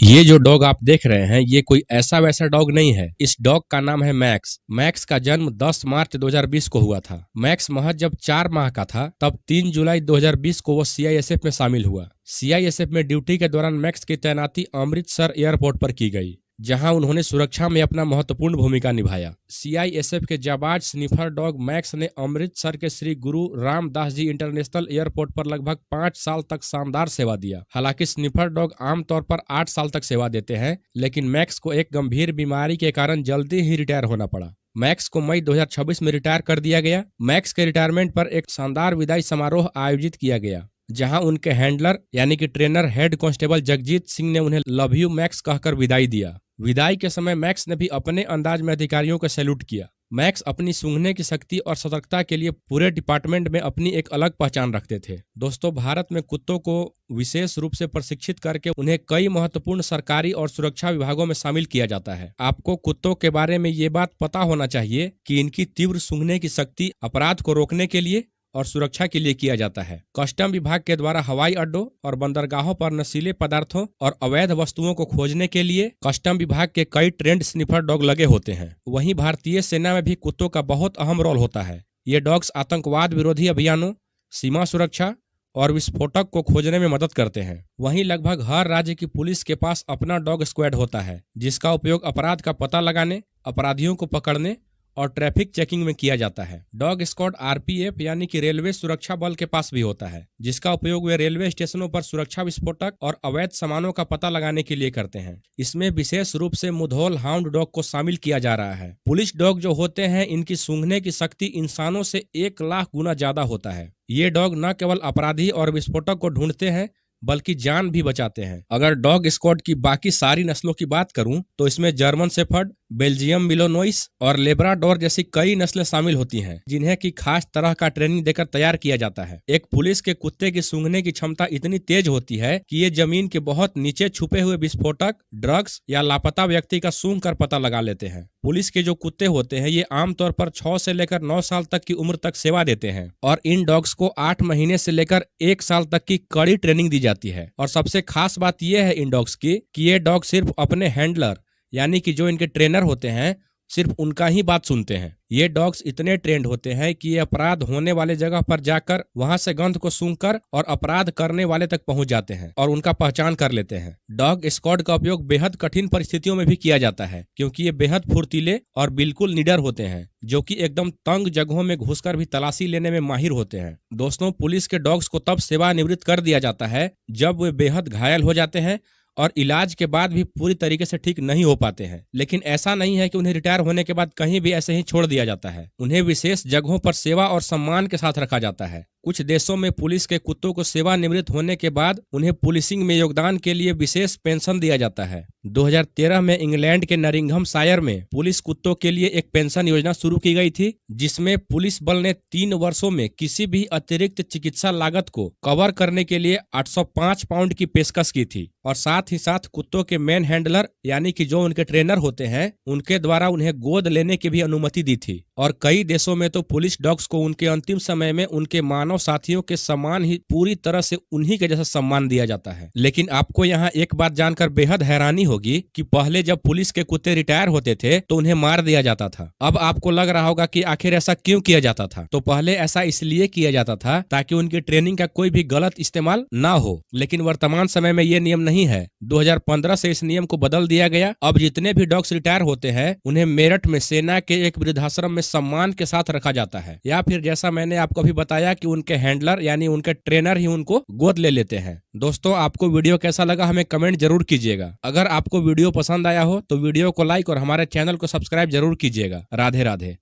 ये जो डॉग आप देख रहे हैं ये कोई ऐसा वैसा डॉग नहीं है। इस डॉग का नाम है मैक्स। मैक्स का जन्म 10 मार्च 2020 को हुआ था। मैक्स महज जब 4 माह का था तब 3 जुलाई 2020 को वो सीआईएसएफ में शामिल हुआ। सीआईएसएफ में ड्यूटी के दौरान मैक्स की तैनाती अमृतसर एयरपोर्ट पर की गई, जहां उन्होंने सुरक्षा में अपना महत्वपूर्ण भूमिका निभाया। सीआईएसएफ के जाबाज स्निफर डॉग मैक्स ने अमृतसर के श्री गुरु रामदास जी इंटरनेशनल एयरपोर्ट पर लगभग 5 साल तक शानदार सेवा दिया। हालांकि स्निफर डॉग आमतौर पर 8 साल तक सेवा देते हैं, लेकिन मैक्स को एक गंभीर बीमारी के कारण जल्दी ही रिटायर होना पड़ा। मैक्स को मई 2026 में रिटायर कर दिया गया। मैक्स के रिटायरमेंट पर एक शानदार विदाई समारोह आयोजित किया गया, जहां उनके हैंडलर यानी कि trainer head constable Jagjit Singh ने उन्हें लव यू मैक्स कहकर विदाई दिया। विदाई के समय मैक्स ने भी अपने अंदाज में अधिकारियों को सैल्यूट किया। मैक्स अपनी सूंघने की शक्ति और सतर्कता के लिए पूरे डिपार्टमेंट में अपनी एक अलग पहचान रखते थे। दोस्तों, भारत में कुत्तों को विशेष रूप से प्रशिक्षित करके उन्हें कई महत्वपूर्ण सरकारी और सुरक्षा विभागों में शामिल किया जाता है। आपको कुत्तों के बारे में ये बात पता होना चाहिए कि इनकी तीव्र सूंघने की शक्ति अपराध को रोकने के लिए और सुरक्षा के लिए किया जाता है। कस्टम विभाग के द्वारा हवाई अड्डों और बंदरगाहों पर नशीले पदार्थों और अवैध वस्तुओं को खोजने के लिए कस्टम विभाग के कई ट्रेंड स्निफर डॉग लगे होते हैं। वहीं भारतीय सेना में भी कुत्तों का बहुत अहम रोल होता है। ये डॉग्स आतंकवाद विरोधी अभियानों, सीमा सुरक्षा और विस्फोटक को खोजने में मदद करते हैं। वहीं लगभग हर राज्य की पुलिस के पास अपना डॉग स्क्वाड होता है, जिसका उपयोग अपराध का पता लगाने, अपराधियों को पकड़ने और ट्रैफिक चेकिंग में किया जाता है। डॉग स्क्वाड आरपीएफ यानी कि रेलवे सुरक्षा बल के पास भी होता है, जिसका उपयोग वे रेलवे स्टेशनों पर सुरक्षा विस्फोटक और अवैध सामानों का पता लगाने के लिए करते हैं। इसमें विशेष रूप से मुधोल हाउंड डॉग को शामिल किया जा रहा है। पुलिस डॉग जो होते हैं, इनकी सूंघने की शक्ति इंसानों से 1 लाख गुना ज्यादा होता है। ये डॉग न केवल अपराधी और विस्फोटक को ढूंढते हैं बल्कि जान भी बचाते हैं। अगर डॉग स्क्वाड की बाकी सारी नस्लों की बात करूं तो इसमें जर्मन शेफर्ड, बेल्जियम मिलोनोइस और लेब्राडोर जैसी कई नस्लें शामिल होती हैं, जिन्हें की खास तरह का ट्रेनिंग देकर तैयार किया जाता है। एक पुलिस के कुत्ते की सूंघने की क्षमता इतनी तेज होती है कि ये जमीन के बहुत नीचे छुपे हुए विस्फोटक, ड्रग्स या लापता व्यक्ति का सूंघ कर पता लगा लेते हैं। पुलिस के जो कुत्ते होते हैं, ये आमतौर पर 6 से लेकर 9 साल तक की उम्र तक सेवा देते हैं और इन डॉग्स को 8 महीने से लेकर 1 साल तक की कड़ी ट्रेनिंग दी जाती है। और सबसे खास बात यह है इन डॉग्स की कि ये डॉग सिर्फ अपने हैंडलर यानी कि जो इनके ट्रेनर होते हैं, सिर्फ उनका ही बात सुनते हैं। ये डॉग्स इतने ट्रेंड होते हैं कि ये अपराध होने वाले जगह पर जाकर वहां से गंध को सूंघकर और अपराध करने वाले तक पहुंच जाते हैं और उनका पहचान कर लेते हैं। डॉग स्क्वाड का उपयोग बेहद कठिन परिस्थितियों में भी किया जाता है, क्योंकि ये बेहद फुर्तीले और बिल्कुल निडर होते हैं, जो कि एकदम तंग जगहों में घुसकर भी तलाशी लेने में माहिर होते हैं। दोस्तों, पुलिस के डॉग्स को तब सेवानिवृत्त कर दिया जाता है जब वे बेहद घायल हो जाते हैं और इलाज के बाद भी पूरी तरीके से ठीक नहीं हो पाते हैं। लेकिन ऐसा नहीं है कि उन्हें रिटायर होने के बाद कहीं भी ऐसे ही छोड़ दिया जाता है। उन्हें विशेष जगहों पर सेवा और सम्मान के साथ रखा जाता है। कुछ देशों में पुलिस के कुत्तों को सेवानिवृत्त होने के बाद उन्हें पुलिसिंग में योगदान के लिए विशेष पेंशन दिया जाता है। 2013 में इंग्लैंड के नरिंघमशायर में पुलिस कुत्तों के लिए एक पेंशन योजना शुरू की गई थी, जिसमें पुलिस बल ने 3 वर्षों में किसी भी अतिरिक्त चिकित्सा लागत को कवर करने के लिए 805 पाउंड की पेशकश की थी और साथ ही साथ कुत्तों के मैन हैंडलर यानी कि जो उनके ट्रेनर होते हैं, उनके द्वारा उन्हें गोद लेने की भी अनुमति दी थी। और कई देशों में तो पुलिस डॉग्स को उनके अंतिम समय में उनके मानव साथियों के समान ही पूरी तरह से उन्हीं के जैसा सम्मान दिया जाता है। लेकिन आपको यहाँ एक बात जानकर बेहद हैरानी होगी कि पहले जब पुलिस के कुत्ते रिटायर होते थे तो उन्हें मार दिया जाता था। अब आपको लग रहा होगा कि आखिर ऐसा क्यों किया जाता था। तो पहले ऐसा इसलिए किया जाता था ताकि उनकी ट्रेनिंग का कोई भी गलत इस्तेमाल ना हो। लेकिन वर्तमान समय में ये नियम नहीं है। 2015 से इस नियम को बदल दिया गया। अब जितने भी डॉग्स रिटायर होते हैं, उन्हें मेरठ में सेना के एक वृद्धाश्रम में सम्मान के साथ रखा जाता है, या फिर जैसा मैंने आपको अभी बताया कि उनके हैंडलर यानी उनके ट्रेनर ही उनको गोद ले लेते हैं। दोस्तों, आपको वीडियो कैसा लगा हमें कमेंट जरूर कीजिएगा। अगर आपको वीडियो पसंद आया हो तो वीडियो को लाइक और हमारे चैनल को सब्सक्राइब जरूर कीजिएगा। राधे राधे।